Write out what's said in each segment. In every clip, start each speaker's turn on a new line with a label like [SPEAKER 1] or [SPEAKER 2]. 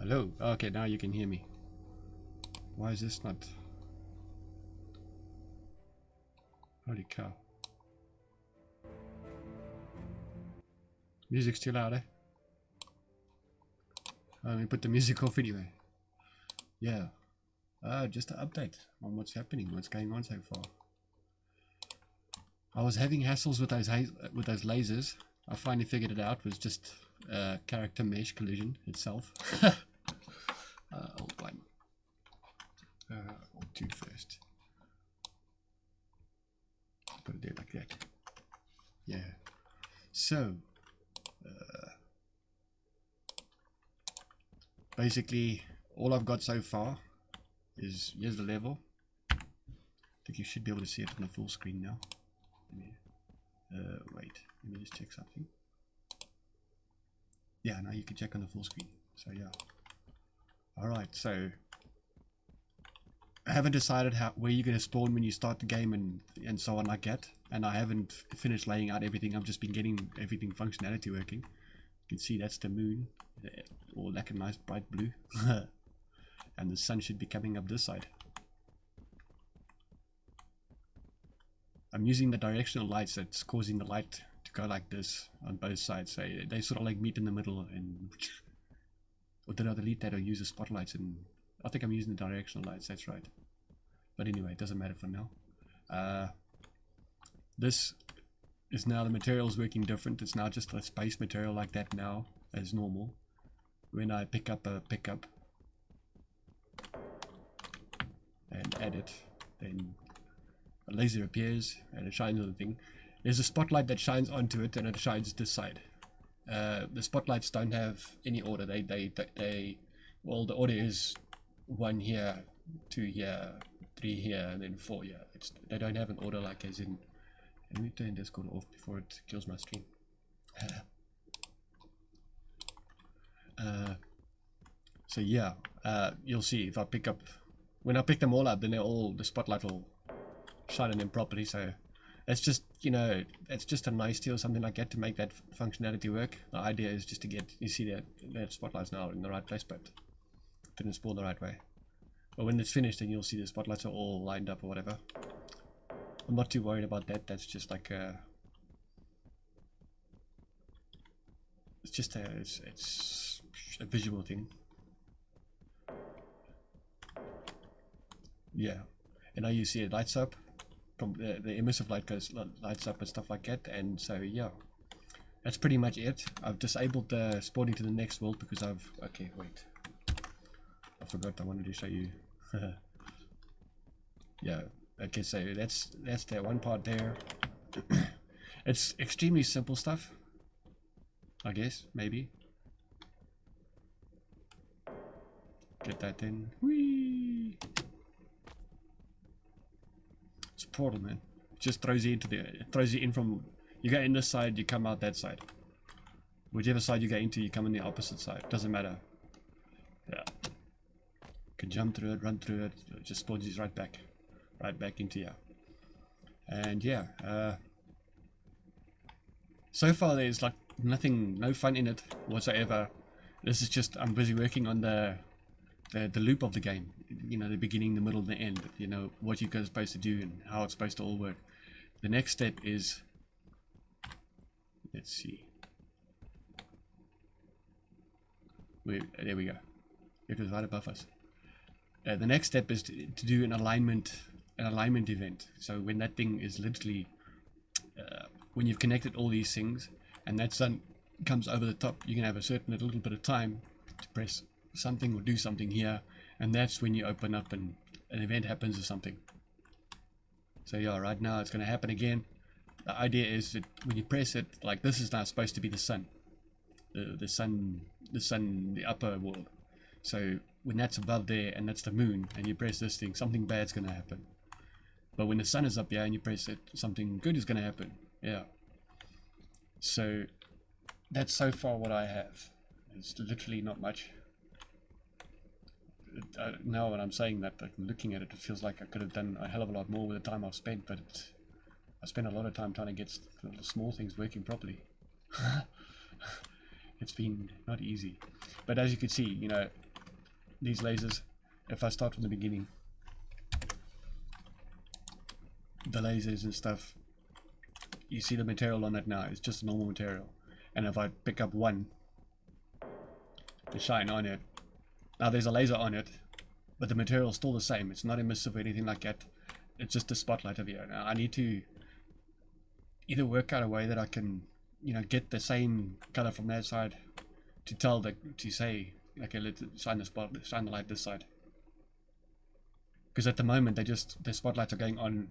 [SPEAKER 1] Hello. Okay, now you can hear me. Why is this not? Holy cow. Music's too loud, eh? Let me put the music off anyway. Yeah. Just an update on what's happening, what's going on so far. I was having hassles with those lasers. I finally figured it out. It was just character mesh collision itself. Hold on. I'll do first. Put it there like that. Yeah. So, basically, all I've got so far is, here's the level. I think you should be able to see it on the full screen now. Wait, let me just check something. Yeah, now you can check on the full screen. So yeah. Alright, so I haven't decided where you're going to spawn when you start the game and so on like that. And I haven't finished laying out everything. I've just been getting everything functionality working. You can see that's the moon, all like a nice bright blue. And the sun should be coming up this side. I'm using the directional lights that's causing the light to go like this on both sides. So they sort of like meet in the middle. And or did I delete that or use the spotlights? And I think I'm using the directional lights, that's right. But anyway, it doesn't matter for now. This is now the material's working different. It's now just a space material like that now as normal. When I pick up a pickup and add it, then a laser appears and it shines on the thing. There's a spotlight that shines onto it and it shines this side. The spotlights don't have any order. Well, the order is 1 here, 2 here, 3 here, and then 4 here. They don't have an order like as in. Let me turn Discord off before it kills my stream. So yeah, you'll see if I pick up. When I pick them all up, then the spotlight will shine on them properly. So it's just, you know, it's just a nicety or something like that to make that functionality work. The idea is just to get, you see that spotlight's now in the right place, but didn't spawn the right way. But when it's finished, then you'll see the spotlights are all lined up or whatever. I'm not too worried about that. That's just like it's a visual thing. Yeah, and now you see it lights up. From the emissive light lights up and stuff like that. And so yeah, that's pretty much it. I've disabled the spawning to the next world because okay, wait, I forgot I wanted to show you. Yeah, okay, so that's that one part there. It's extremely simple stuff, I guess. Maybe get that in. Whee! It's a portal, man. It just throws you in from, you go in this side, you come out that side. Whichever side you go into, you come in the opposite side. Doesn't matter. Yeah. You can jump through it, run through it. It just spawns you right back into here. And yeah, so far there's like no fun in it whatsoever. This is just, I'm busy working on the loop of the game, you know, the beginning, the middle, the end, you know, what you guys are supposed to do and how it's supposed to all work. The next step is, let's see, there we go, it was right above us. The next step is to do an alignment event. So when that thing is literally, when you've connected all these things and that sun comes over the top, you can have a little bit of time to press something or do something here, and that's when you open up and an event happens or something. So yeah, right now it's going to happen again. The idea is that when you press it, like this is now supposed to be the sun, the upper world. So when that's above there and that's the moon, and you press this thing, something bad's going to happen. But when the sun is up here and you press it, something good is going to happen. Yeah. So that's so far what I have. It's literally not much. Now when I'm saying that, like, looking at it, it feels like I could have done a hell of a lot more with the time I've spent, but I spent a lot of time trying to get the small things working properly. It's been not easy, but as you can see, you know, these lasers, if I start from the beginning, the lasers and stuff, you see the material on it now, it's just normal material. And if I pick up one, the shine on it, now there's a laser on it, but the material is still the same. It's not emissive or anything like that. It's just a spotlight of here. Now I need to either work out a way that I can, you know, get the same color from that side to tell to say, okay, let's shine the light this side. Because at the moment the spotlights are going on.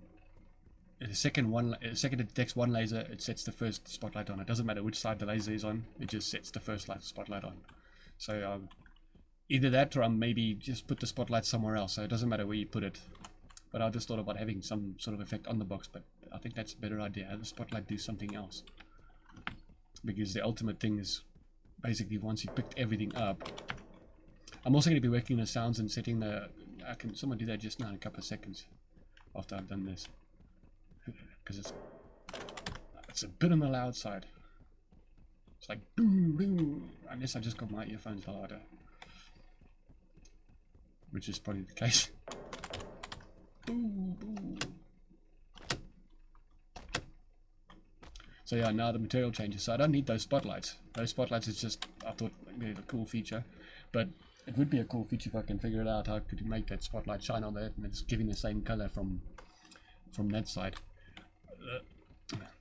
[SPEAKER 1] The second it detects one laser, it sets the first spotlight on. It doesn't matter which side the laser is on, it just sets the first spotlight on. So either that, or maybe just put the spotlight somewhere else, so it doesn't matter where you put it. But I just thought about having some sort of effect on the box, but I think that's a better idea. Have the spotlight do something else, because the ultimate thing is basically once you picked everything up. I'm also going to be working the sounds and setting the. Can someone do that just now in a couple of seconds after I've done this, because it's a bit on the loud side. It's like boom, boom, unless I just got my earphones louder, which is probably the case. Boom, boom. So yeah, now the material changes, so I don't need those spotlights. Those spotlights is just, I thought, maybe a cool feature, but it would be a cool feature if I can figure it out. How could you make that spotlight shine on that and it's giving the same color from that side.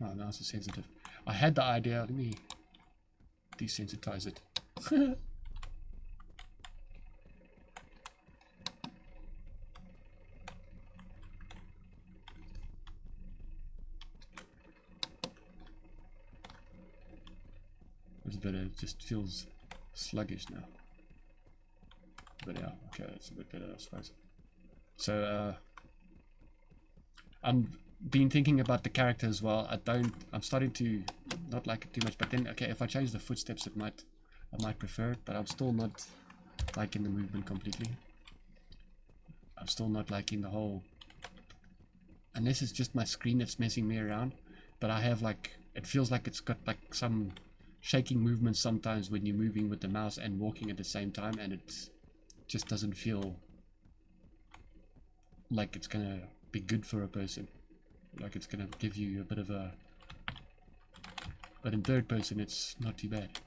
[SPEAKER 1] Oh, now it's sensitive. I had the idea. Let me desensitize it. It's better. It just feels sluggish now. But yeah, okay, that's a bit better, I suppose. So I'm been thinking about the character as well. I'm starting to not like it too much, but then okay, if I change the footsteps, I might prefer it, but I'm still not liking the movement completely. I'm still not liking the whole, unless it's just my screen that's messing me around, but I have like, it feels like it's got like some shaking movements sometimes when you're moving with the mouse and walking at the same time, and it just doesn't feel like it's gonna be good for a person. Like it's gonna give you a bit of a, but in third person it's not too bad.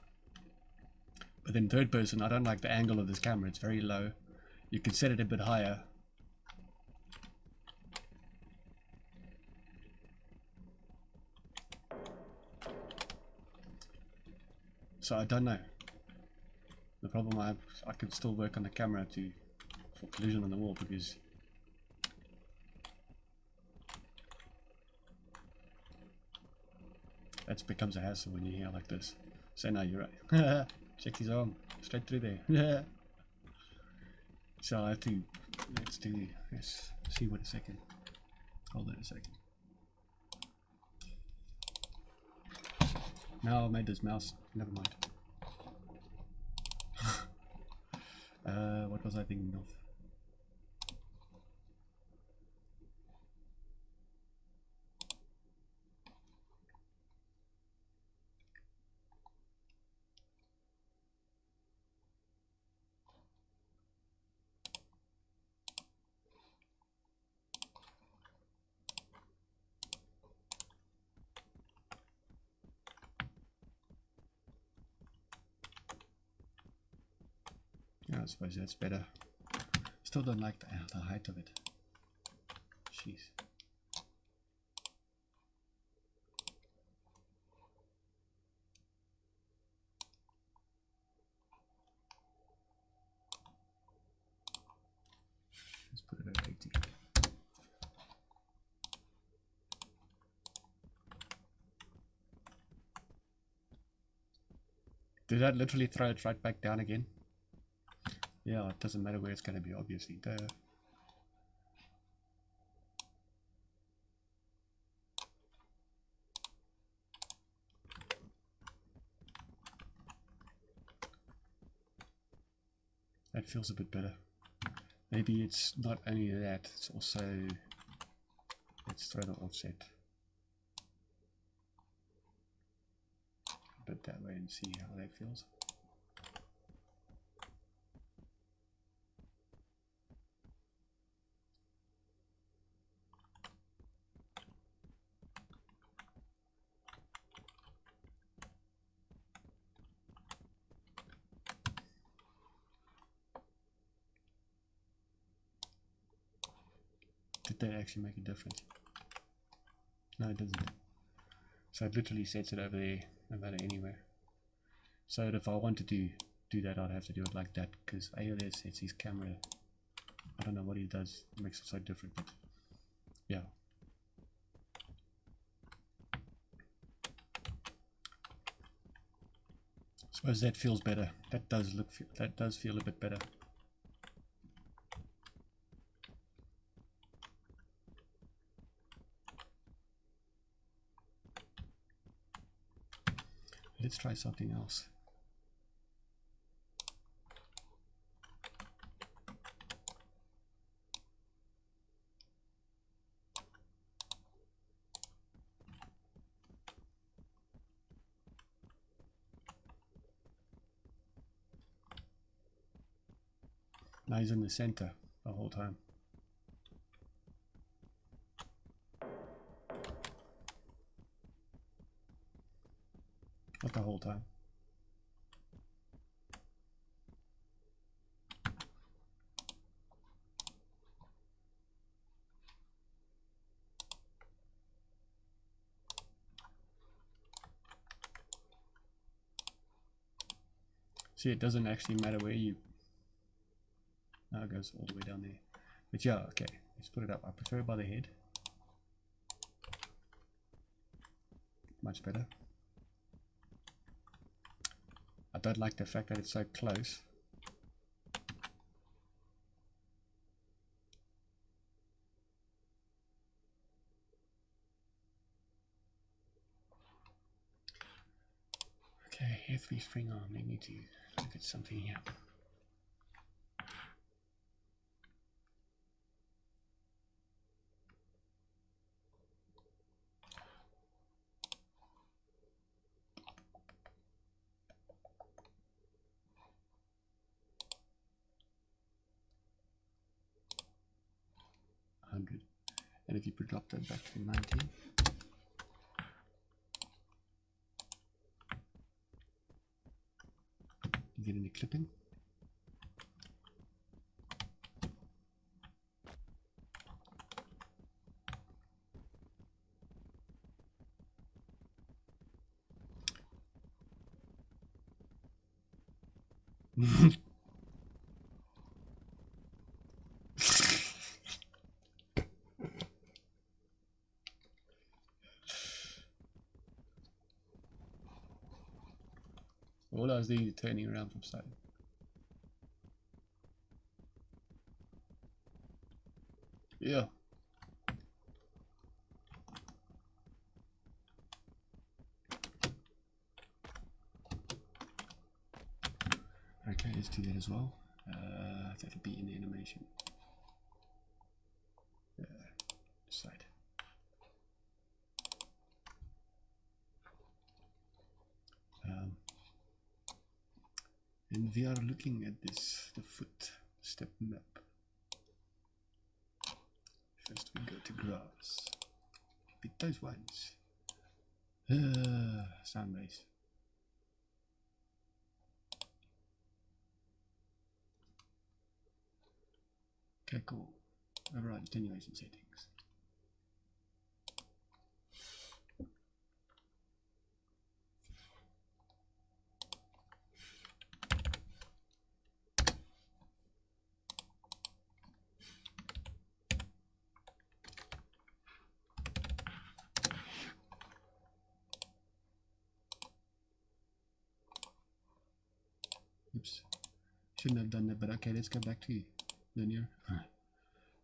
[SPEAKER 1] But in third person I don't like the angle of this camera. It's very low. You can set it a bit higher. So I don't know. The problem I could still work on the camera for collision on the wall, because that becomes a hassle when you're here like this. So now you're right. Check his arm straight through there. So I have to, let's see what a second. Hold on a second. Now I made this mouse, never mind. What was I thinking of? Yeah, I suppose that's better. Still don't like the height of it. Jeez. Let's put it at 80. Did that literally throw it right back down again? Yeah, it doesn't matter where it's going to be, obviously. Duh. That feels a bit better. Maybe it's not only that, it's also, let's throw the offset a bit that way and see how that feels. that actually make a difference? No, it doesn't. So it literally sets it over there, no matter anywhere. So if I wanted to do that, I'd have to do it like that, because ALS sets his camera. I don't know what he does, it makes it so different, but yeah. Suppose that feels better. That does feel a bit better. Let's try something else. Now he's in the center the whole time. Not the whole time. See, it doesn't actually matter where you... Now it goes all the way down there. But yeah, okay, let's put it up. I prefer by the head. Much better. I don't like the fact that it's so close. Okay, F3 spring arm. We need to look at something here. And if you drop that back to 90, you get any clipping. All I was doing is turning around from side. Yeah. Okay, let's do that as well. That'll be in the animation. Side. And we are looking at this, the foot step map. First we go to grass. Pick those ones. Sound base. Okay, cool. Override attenuation settings. Oops. Shouldn't have done that, but okay, let's go back to linear.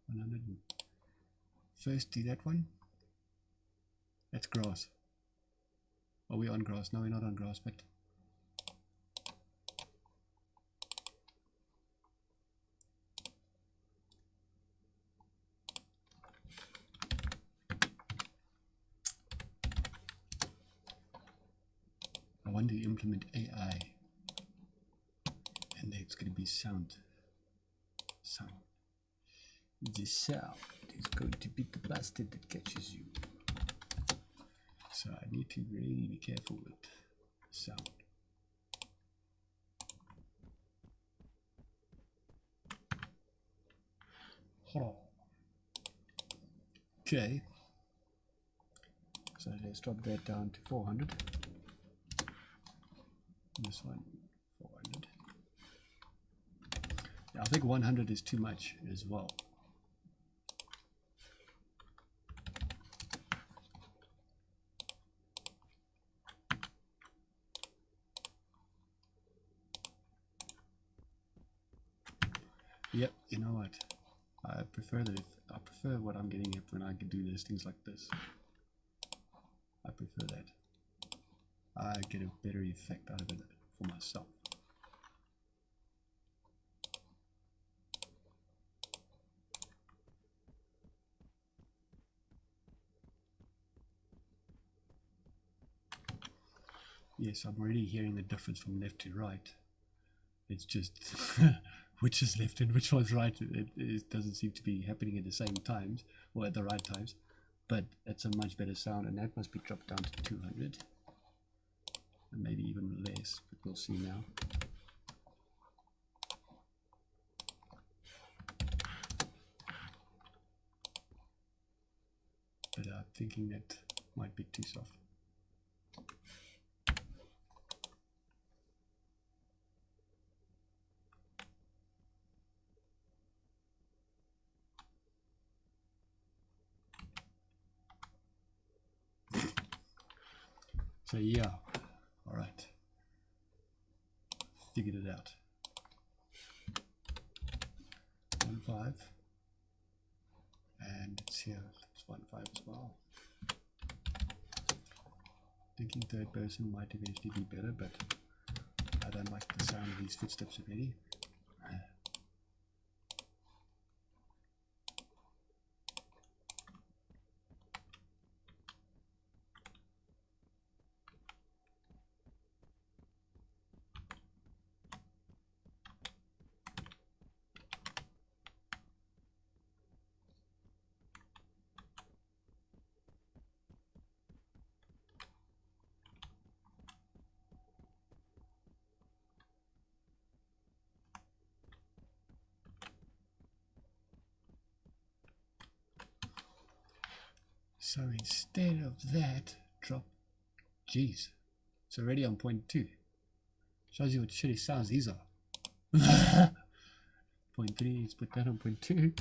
[SPEAKER 1] 100. First do that one. That's grass. Are we on grass? No, we're not on grass, but I want to implement AI, and it's going to be sound. The sound is going to be the bastard that catches you. So I need to really be careful with sound. Oh. Okay. So let's drop that down to 400. This one, 400. Yeah, I think 100 is too much as well. Yep, you know what? I prefer what I'm getting at when I can do these things like this. I prefer that. I get a better effect out of it for myself. Yes, I'm already hearing the difference from left to right. It's just which is left and which one's right. It doesn't seem to be happening at the same times or at the right times. But it's a much better sound, and that must be dropped down to 200. And maybe even less, but we'll see now. But I'm thinking that might be too soft. So yeah, all right, figured it out. 1.5, and it's here. It's 1.5 as well. Thinking third person might eventually be better, but I don't like the sound of these footsteps already. So instead of that, drop, geez, it's already on 0.2. Shows you what shitty sounds these are. 0.3, let's put that on 0.2.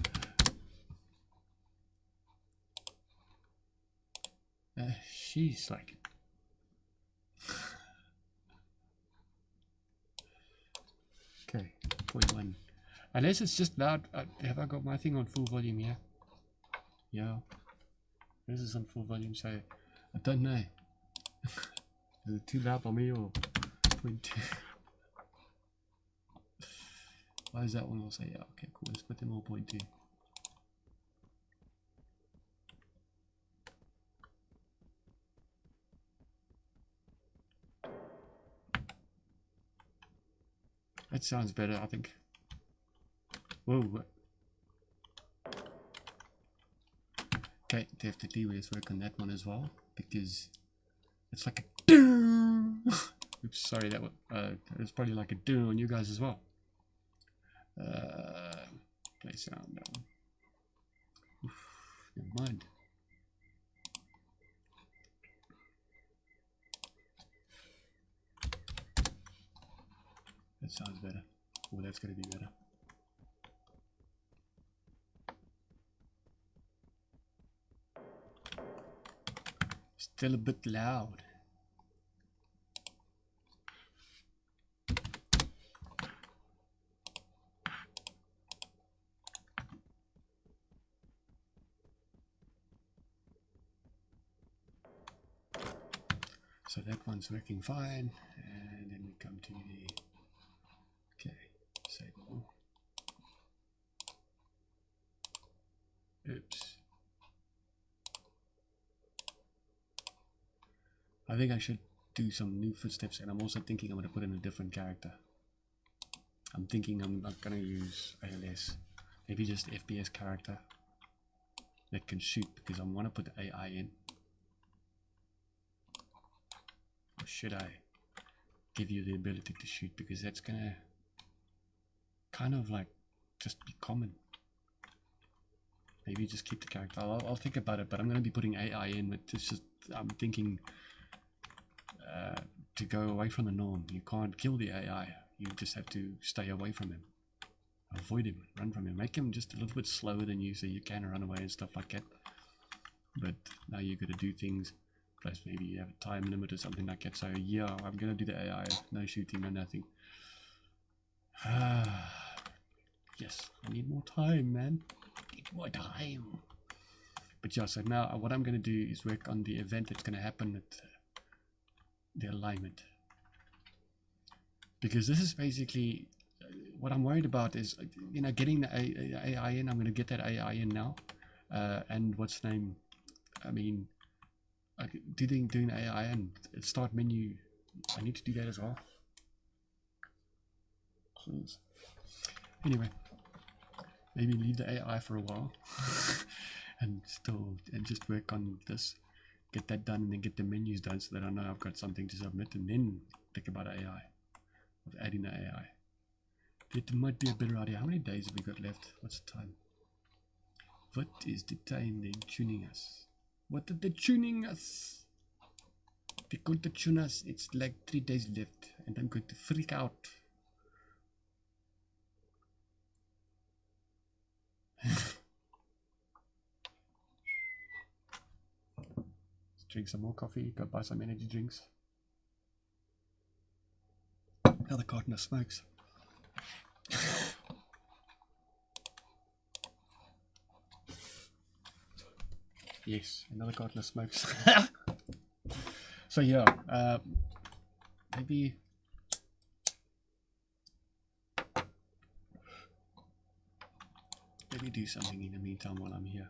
[SPEAKER 1] She's like, okay, 0.1. Unless it's just loud. Have I got my thing on full volume here? Yeah. This is on full volume, so I don't know. Is it too loud for me or 0.2? Why is that one also? Yeah, okay, cool. Let's put them all 0.2. That sounds better, I think. Whoa. Okay, definitely let's work on that one as well, because it's like a oops, sorry, that was probably like a do on you guys as well. Play sound, that one. Oof, never mind. That sounds better. Oh, that's going to be better. Still a bit loud. So that one's working fine, and then we come to the, okay, save all. Oops. I think I should do some new footsteps, and I'm also thinking I'm going to put in a different character. I'm thinking I'm not going to use ALS, maybe just FPS character that can shoot, because I want to put the AI in. Or should I give you the ability to shoot, because that's going to kind of like just be common. maybe just keep the character. I'll think about it, but I'm going to be putting AI in. But it's just, I'm thinking to go away from the norm. You can't kill the AI. You just have to stay away from him. Avoid him, run from him. Make him just a little bit slower than you so you can run away and stuff like that. But now you're going to do things, plus maybe you have a time limit or something like that. So yeah, I'm going to do the AI. No shooting, no nothing. Yes, I need more time, man. I need more time. But yeah, so now what I'm going to do is work on the event that's going to happen at the alignment. Because this is basically what I'm worried about is, you know, getting the AI in. I'm going to get that AI in now. And what's the name? I mean, doing AI and start menu. I need to do that as well. Please. Anyway, maybe leave the AI for a while and just work on this. Get that done and then get the menus done so that I know I've got something to submit, and then think about AI, of adding the AI. That might be a better idea. How many days have we got left? What's the time? What is the time they're tuning us? What are they tuning us? They're going to tune us. It's like 3 days left and I'm going to freak out. Let's drink some more coffee, go buy some energy drinks. Another carton of smokes. Yes, another carton of smokes. So yeah, maybe do something in the meantime while I'm here.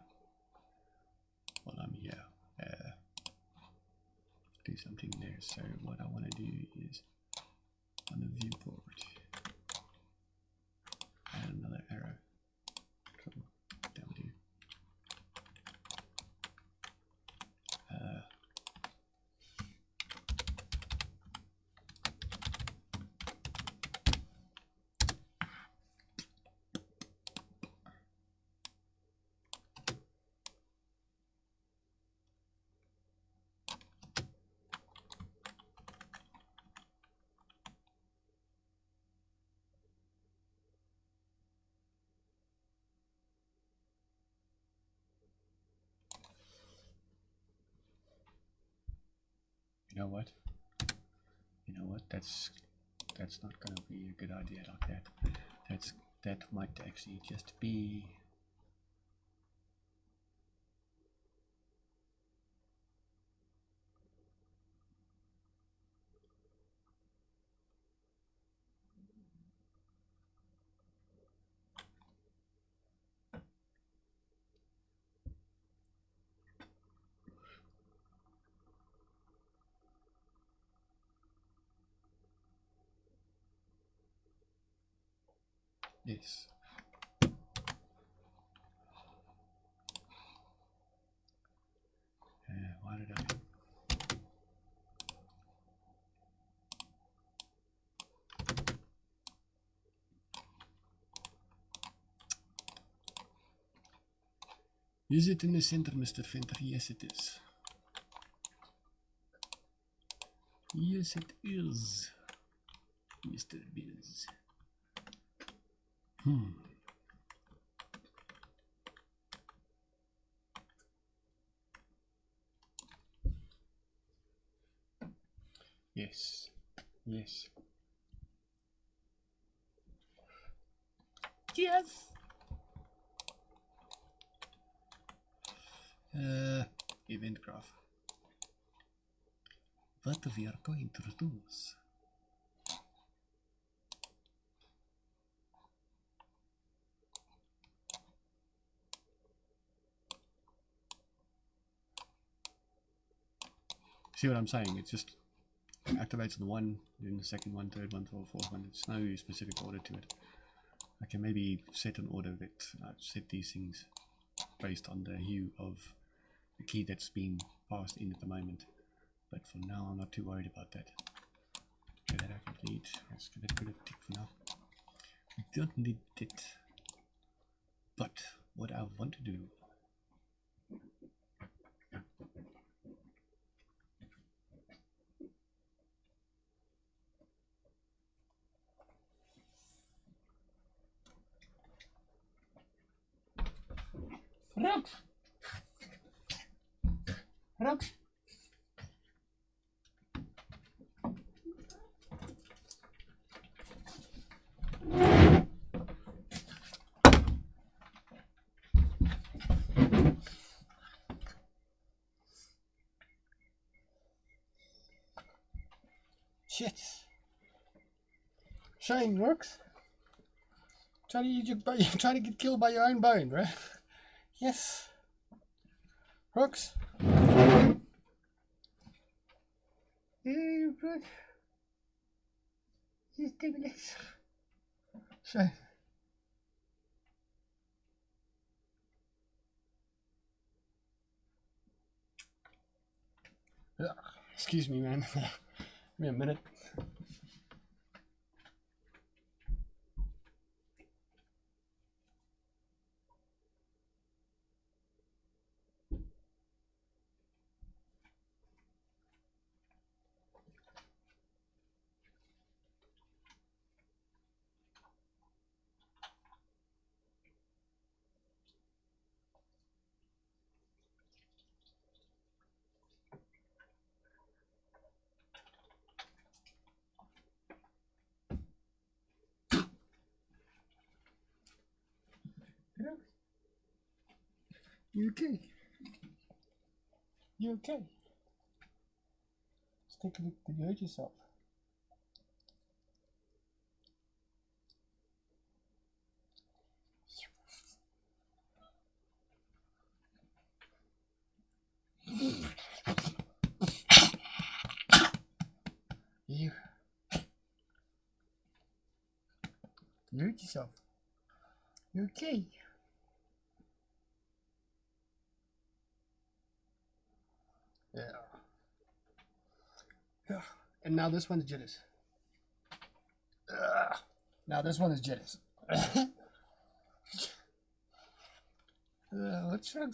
[SPEAKER 1] Do something there. So what I want to do is on the viewport, add another arrow. Cool. That will do. You know what? That's not gonna be a good idea like that. That might actually just be. Yes. Why did I? Is it in the center, Mr. Fenter? Yes, it is. Yes, it is, Mr. Biz. Yes. Yes. Yes. Event graph. What we are going to reduce. See what I'm saying? It just activates the one, then the second one, third one, fourth one. It's no specific order to it. I can maybe set an order that set these things based on the hue of the key that's being passed in at the moment. But for now, I'm not too worried about that. Okay, that I can need. Let's get rid of tick for now. We don't need it. But what I want to do Rook. Rook. Shit. Shame, Rooks. Trying to use trying to get killed by your own bone, bro. Yes. Rooks. You Rook. You stupid. Shame. Excuse me, man. Give me a minute. You okay? You okay? Let's take a look. Did you hurt yourself? You hurt yourself? You okay? Yeah. Yeah. And now this one's jealous. Now this one is jealous. What's wrong?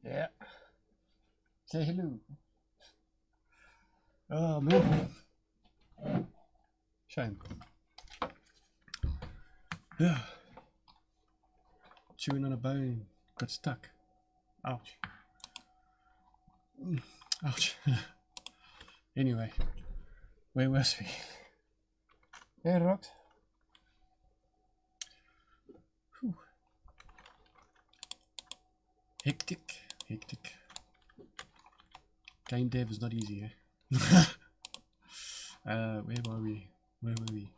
[SPEAKER 1] Yeah. Say hello. Oh man. Shame. Yeah. Chewing on a bone. Got stuck. Ouch. Ouch. Anyway. Where was we? Yeah, Rocks. Whew. Hectic. Hectic. Game dev is not easy, eh? Where were we? Where were we?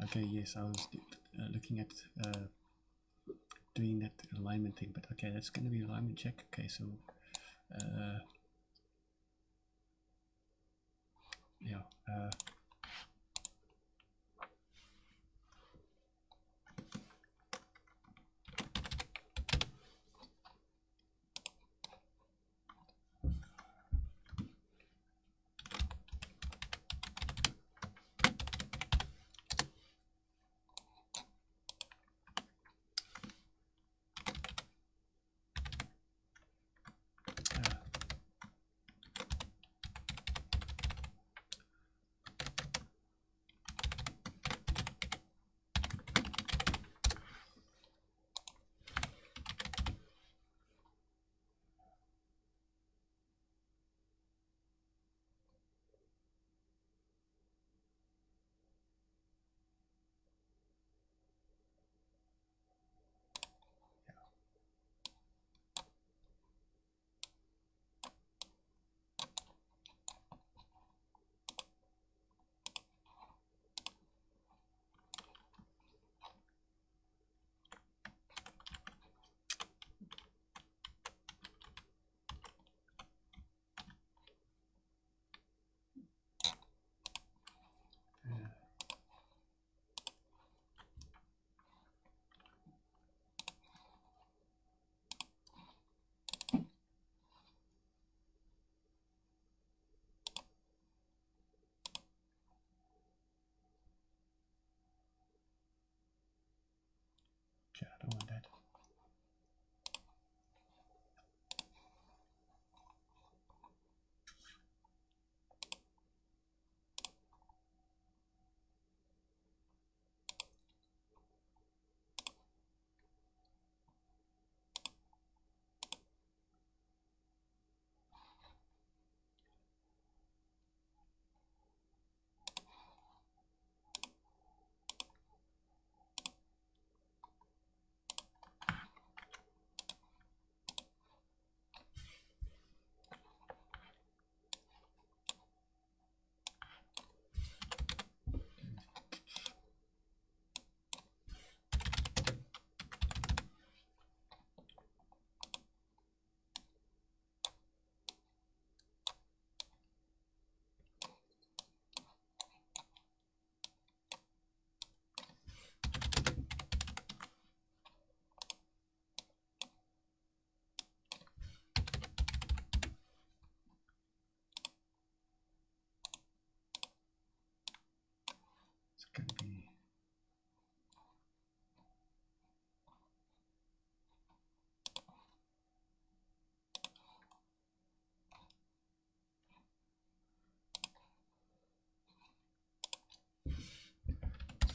[SPEAKER 1] Okay, yes, I was looking at doing that alignment thing, but okay, that's going to be alignment check. Okay, so yeah.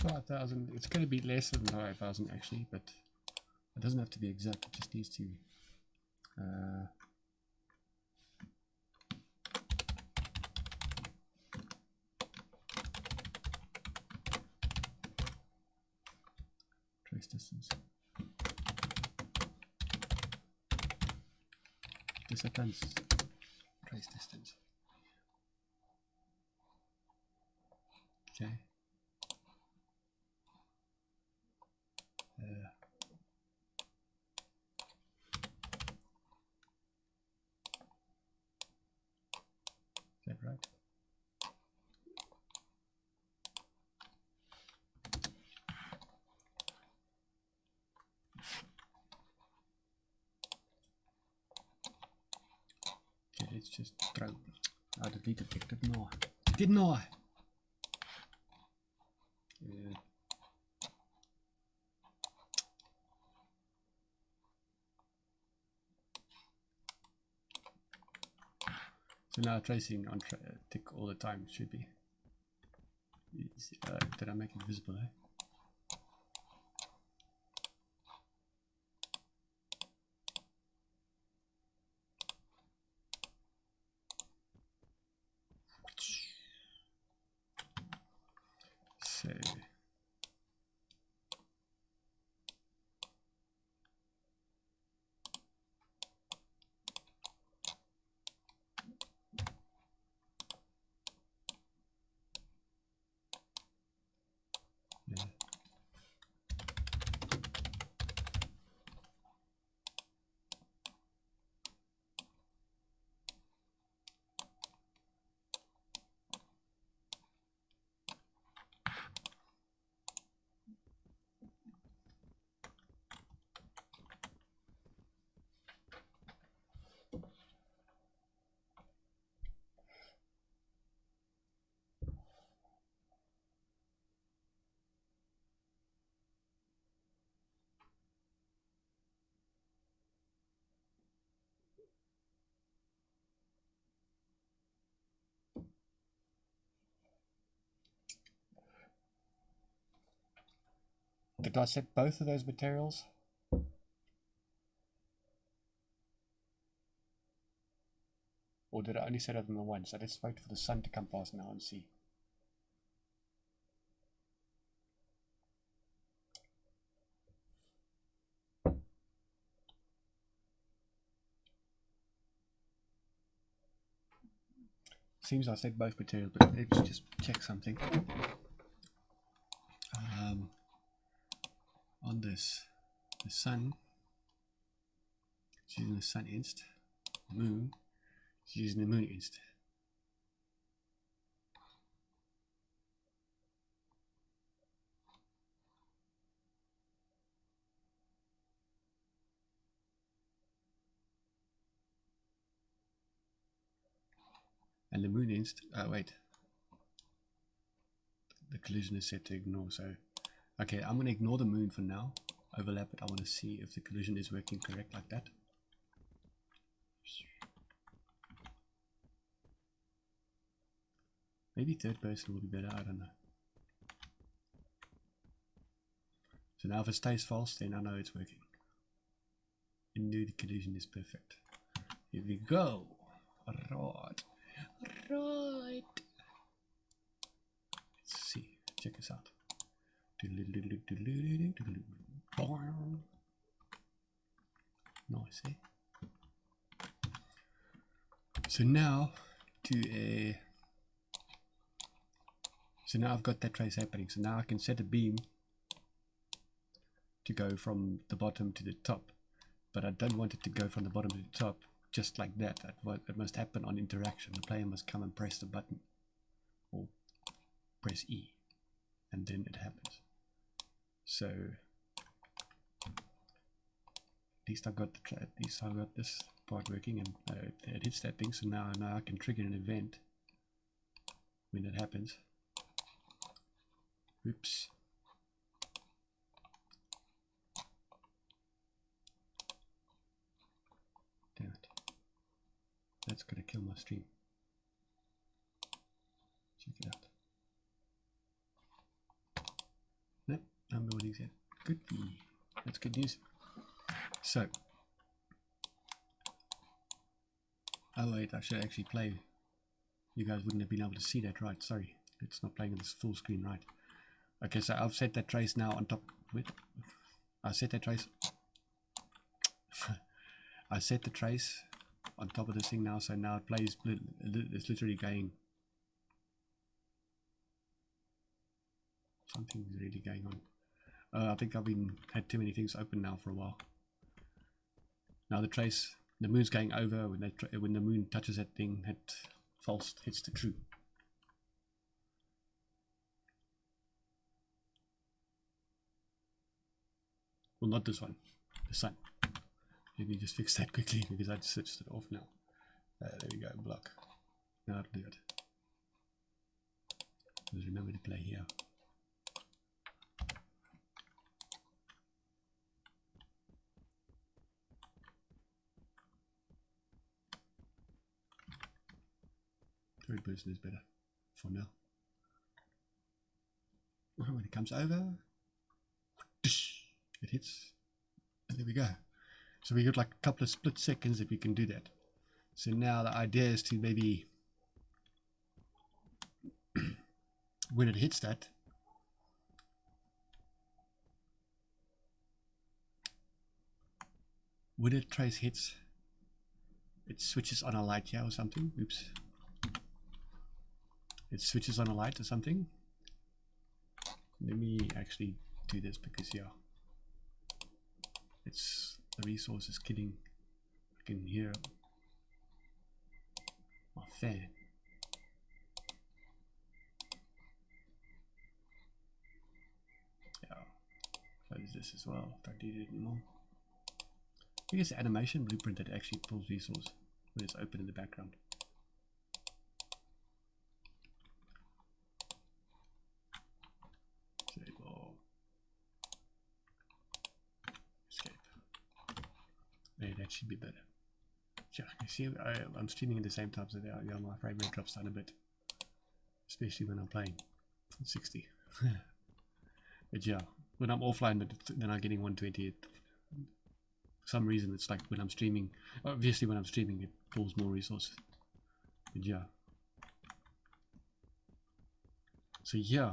[SPEAKER 1] 5,000. It's going to be less than 5,000 actually, but it doesn't have to be exact. It just needs to. Trace distance. Distance. Trace distance. Okay. Is that right? Okay, let's just throw. I deleted it, didn't I? Didn't I? So now tracing on tick all the time should be. Did I make it visible? Eh? So yeah. Did I set both of those materials? Or did I only set them the one? So let's wait for the sun to come past now and see. Seems I set both materials, but let's just check something. On this, the sun, it's using the sun inst, moon, it's using the moon inst. And the moon inst, wait, the collision is set to ignore, so okay, I'm going to ignore the moon for now, overlap it. I want to see if the collision is working correct like that. Maybe third person will be better, I don't know. So now if it stays false, then I know it's working. And the collision is perfect. Here we go. Right. Right. Let's see. Check this out. Nice, eh? So now so now I've got that trace happening. So now I can set a beam to go from the bottom to the top, but I don't want it to go from the bottom to the top just like that. It must happen on interaction. The player must come and press the button or press E, and then it happens. So at least I got this part working, and it hits that thing. So now I can trigger an event when it happens. Oops. Damn it. That's gonna kill my stream. Check it out. No buildings yet. Good. That's good news. So, oh wait, I should actually play. You guys wouldn't have been able to see that, right? Sorry, it's not playing on this full screen, right? Okay, so I've set that trace now on top. Wait, I set that trace. I set the trace on top of this thing now, so now it plays. It's literally going. Something's really going on. I think I've had too many things open now for a while. Now the trace, the moon's going over. When the moon touches that thing, it false hits to true. Well, not this one, the sun. Let me just fix that quickly because I just switched it off now. There we go, block. Now I'll do it. Just remember to play here. Third person is better for now. When it comes over, it hits, and there we go. So we got like a couple of split seconds that we can do that. So now the idea is to maybe when it hits that, when a trace hits, it switches on a light here or something. Oops. It switches on a light or something. Let me actually do this because yeah, it's the resource is killing. I can hear my fan. Yeah, close this as well. Don't need it anymore. I think it's the animation blueprint that actually pulls resource when it's open in the background. So it will escape. Yeah, that should be better. Yeah, you see, I'm streaming at the same time, so yeah, my frame rate drops down a bit, especially when I'm playing 60. But yeah, when I'm offline, then I'm getting 120. For some reason, it's like when I'm streaming. Obviously, when I'm streaming, it pulls more resources. But yeah. So yeah.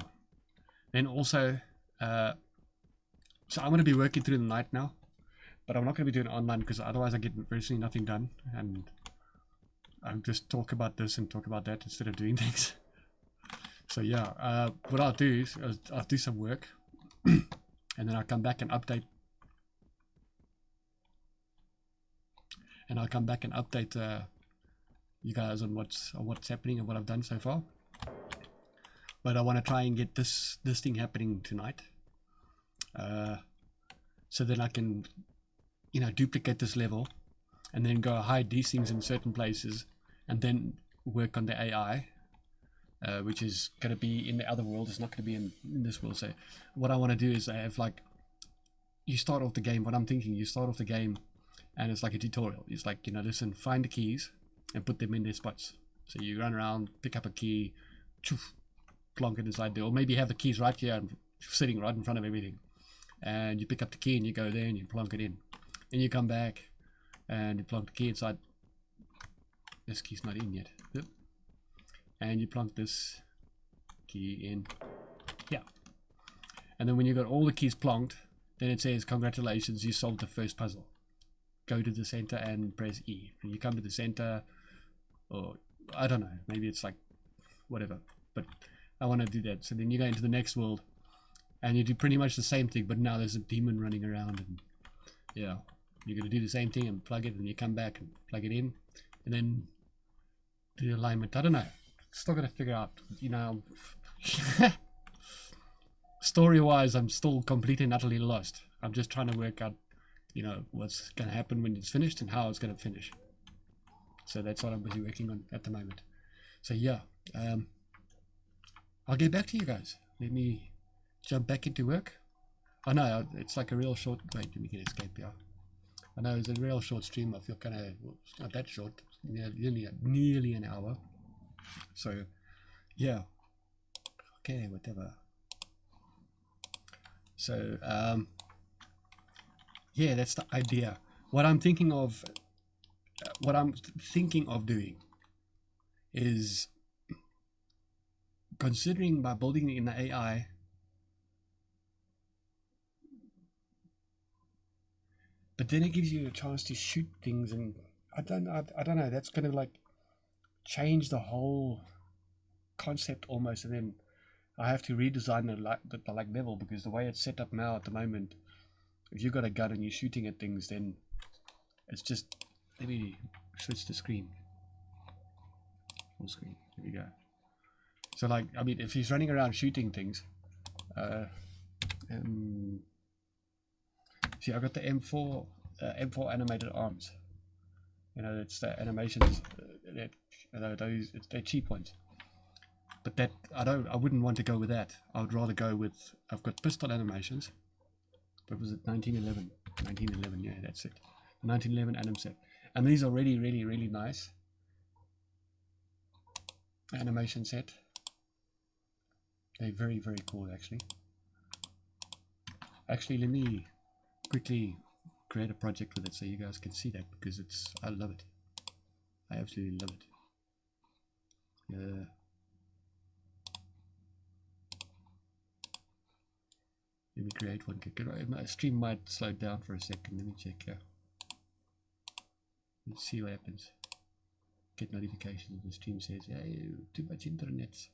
[SPEAKER 1] Then also, so I'm going to be working through the night now, but I'm not going to be doing it online because otherwise I get virtually nothing done, and I'll just talk about this and talk about that instead of doing things. So yeah, what I'll do is I'll do some work, and then I'll come back and update. And I'll come back and update you guys on what's happening and what I've done so far. But I want to try and get this thing happening tonight, so then I can, you know, duplicate this level, and then go hide these things in certain places, and then work on the AI, which is going to be in the other world. It's not going to be in this world. So what I want to do is I have like, you start off the game. What I'm thinking, you start off the game, and it's like a tutorial. It's like, you know, listen, find the keys and put them in their spots. So you run around, pick up a key, choof, plonk it inside there, or maybe have the keys right here and sitting right in front of everything, and you pick up the key and you go there and you plonk it in, and you come back and you plonk the key inside. This key's not in yet. Yep. And you plonk this key in here, and then when you got all the keys plonked, then it says congratulations, you solved the first puzzle. Go to the center and press E. When you come to the center, or I don't know, maybe it's like whatever, but I want to do that. So then you go into the next world and you do pretty much the same thing, but now there's a demon running around, and yeah, you're going to do the same thing and plug it, and you come back and plug it in, and then do the alignment. I don't know, still got to figure out, you know. Story wise, I'm still completely and utterly lost. I'm just trying to work out, you know, what's going to happen when it's finished and how it's going to finish. So that's what I'm busy working on at the moment. So yeah, I'll get back to you guys. Let me jump back into work. I know it's like a real short. Wait, let me get escape here. I know it's a real short stream. I feel kind of, well, it's not that short. Nearly an hour. So yeah. Okay, whatever. So yeah, that's the idea. What I'm thinking of doing is, considering by building in the AI, but then it gives you a chance to shoot things, and I don't know. That's gonna like change the whole concept almost, and then I have to redesign the like level, because the way it's set up now at the moment, if you've got a gun and you're shooting at things, then it's just, let me switch the screen, full screen. There we go. So like, I mean, if he's running around shooting things, see, I got the M4 animated arms. You know, it's the animations that, they're cheap ones. But that I wouldn't want to go with that. I would rather go with, I've got pistol animations. What was it? 1911. 1911. Yeah, that's it. 1911 anim set, and these are really, really, really nice animation set. They're very, very cool, actually. Actually, let me quickly create a project with it so you guys can see that, because I love it. I absolutely love it. Let me create one. My stream might slow down for a second. Let me check here. Let's see what happens. Get notifications. The stream says, hey, too much internet.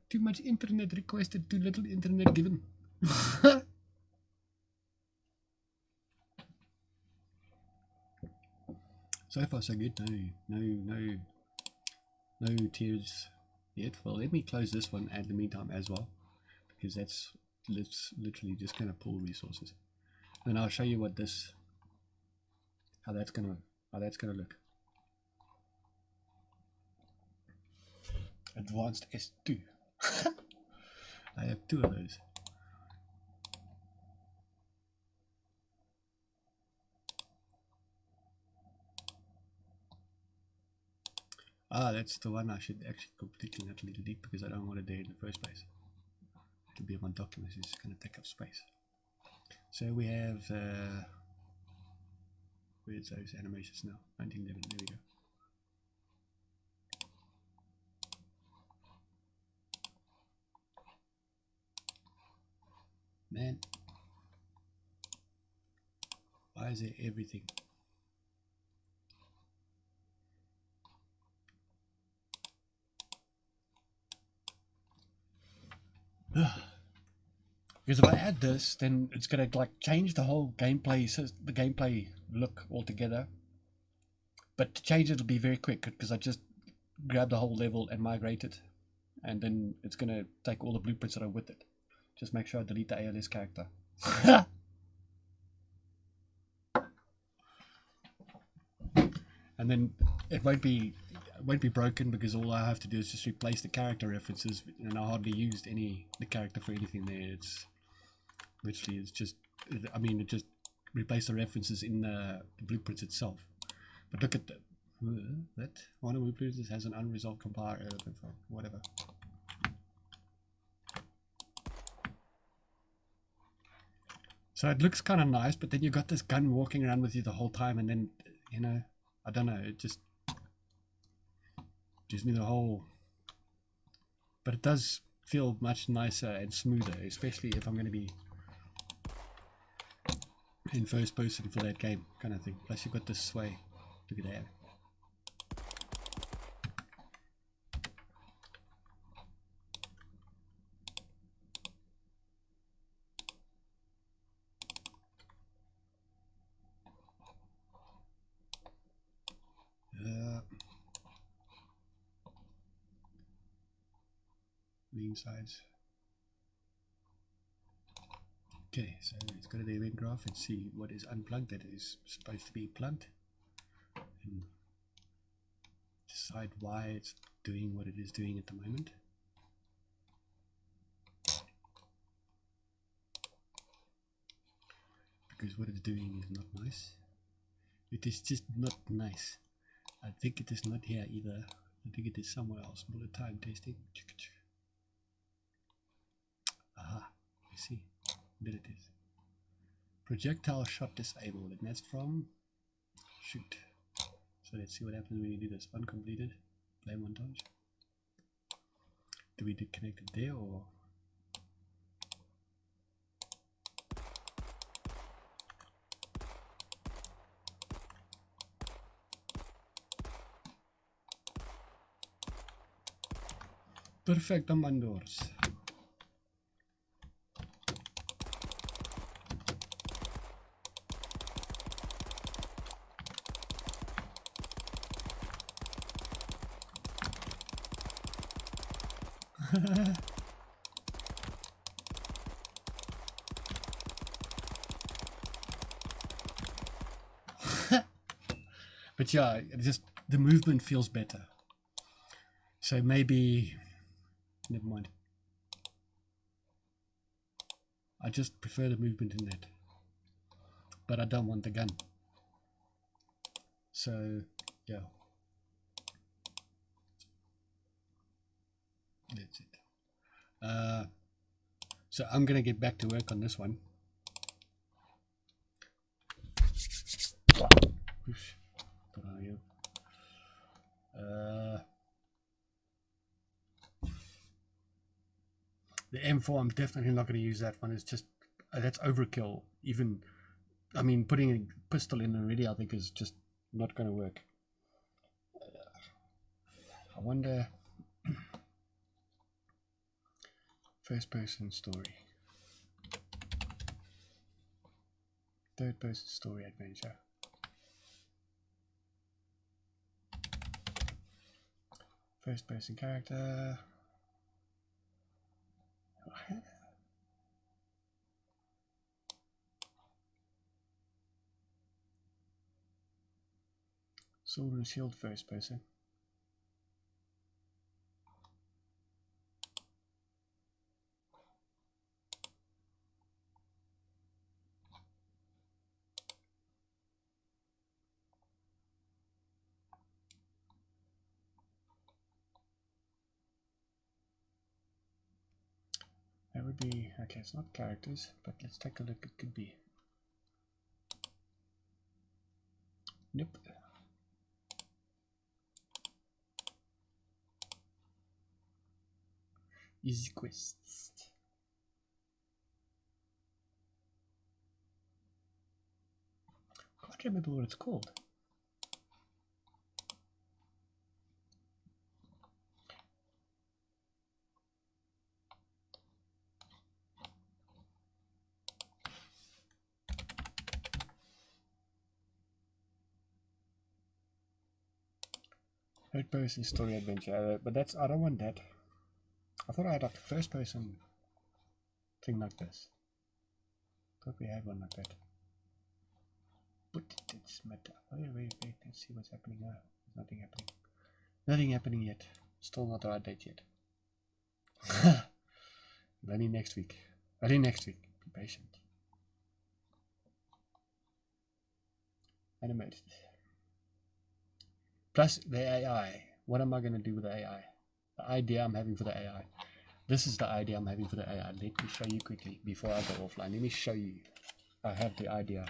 [SPEAKER 1] Too much internet requested, too little internet given. So far so good. No tears yet. Well, let me close this one at the meantime as well, because that's literally just gonna pull resources. And I'll show you what how that's gonna look. Advanced S2. I have 2 of those. That's the one I should actually completely not delete, because I don't want it there in the first place. To be on my documents is going to take up space. So we have where's those animations now? 1911. There we go. Man, why is there everything? Because if I add this, then it's gonna like change the whole gameplay, the gameplay look altogether. But to change it will be very quick, because I just grab the whole level and migrate it, and then it's gonna take all the blueprints that are with it. Just make sure I delete the ALS character. And then it won't be broken, because all I have to do is just replace the character references, and I hardly used the character for anything there. It's literally, it just replace the references in the blueprints itself. But look at that one of the blueprints has an unresolved compile whatever. So it looks kind of nice, but then you got this gun walking around with you the whole time, and then, you know, I don't know, it just gives me the whole, but it does feel much nicer and smoother, especially if I'm going to be in first person for that game kind of thing. Plus you've got this sway. Look at that. Lean sides. Okay, so let's go to the event graph and see what is unplugged that is supposed to be plugged, and decide why it's doing what it is doing at the moment. Because what it's doing is not nice. It is just not nice. I think it is not here either. I think it is somewhere else. Bullet time testing. Aha. see. There it is. Projectile shot disabled, and that's from shoot. So let's see what happens when you do this. Uncompleted. Play montage. Do we disconnect it there or? Perfecto, mandors. But yeah, just the movement feels better. So maybe, never mind. I just prefer the movement in that. But I don't want the gun. So, yeah. That's it. So I'm going to get back to work on this one. Oops. The M4, I'm definitely not going to use that one. It's just, that's overkill. Even, I mean, putting a pistol in already, I think is just not going to work. I wonder, first person story. Third person story adventure. First person character. Sword and shield first person. That would be, okay, it's not characters, but let's take a look. It could be. Nope. Easy quests. Can't remember what it's called. Third person story adventure, but that's, I don't want that. I thought I had like a first person thing like this. Thought we had one like that. But it's matter. Wait, let's see what's happening now. There's nothing happening. Nothing happening yet. Still not our date yet. Only next week. Only next week. Be patient. Animated. Plus the AI. What am I going to do with the AI? The idea I'm having for the AI. This is the idea I'm having for the AI. Let me show you quickly before I go offline. Let me show you. I have the idea.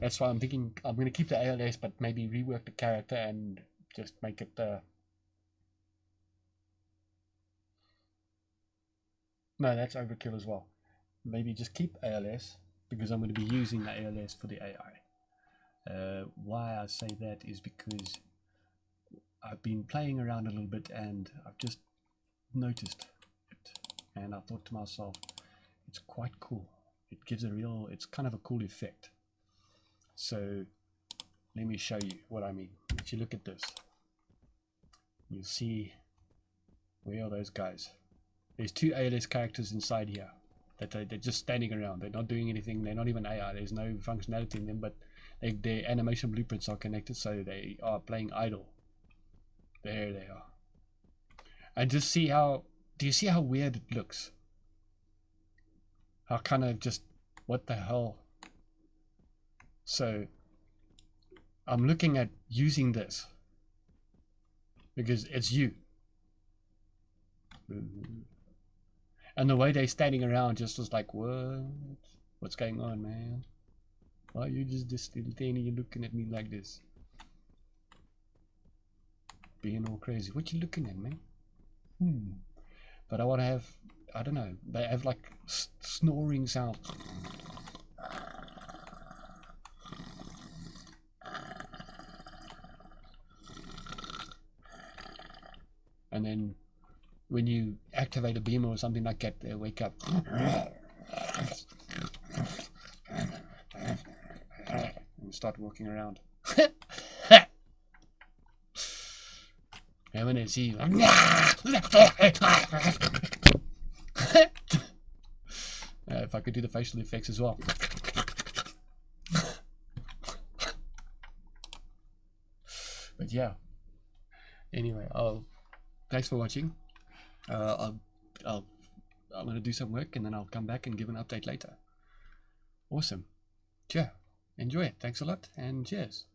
[SPEAKER 1] That's why I'm thinking I'm going to keep the ALS, but maybe rework the character and just make it no, that's overkill as well. Maybe just keep ALS because I'm going to be using the ALS for the AI. Why I say that is because I've been playing around a little bit and I've just noticed it, and I thought to myself, it's quite cool. It gives a real, it's kind of a cool effect. So let me show you what I mean. If you look at this, you'll see, where are those guys? There's two ALS characters inside here that they're just standing around. They're not doing anything. They're not even AI. There's no functionality in them, but their animation blueprints are connected, so they are playing idle. There they are. And just see how, do you see how weird it looks? How kind of just, what the hell? So I'm looking at using this because it's you. And the way they're standing around just was like, what? What's going on, man? Why are you just this little thing and you're looking at me like this? Being all crazy. What you looking at, man? But I want to have, I don't know, they have like snoring sound. And then when you activate a beamer or something like that, they wake up and start walking around. And when they see you, if I could do the facial effects as well. But yeah. Anyway, thanks for watching. I'm going to do some work and then I'll come back and give an update later. Awesome. Yeah. Enjoy it. Thanks a lot and cheers.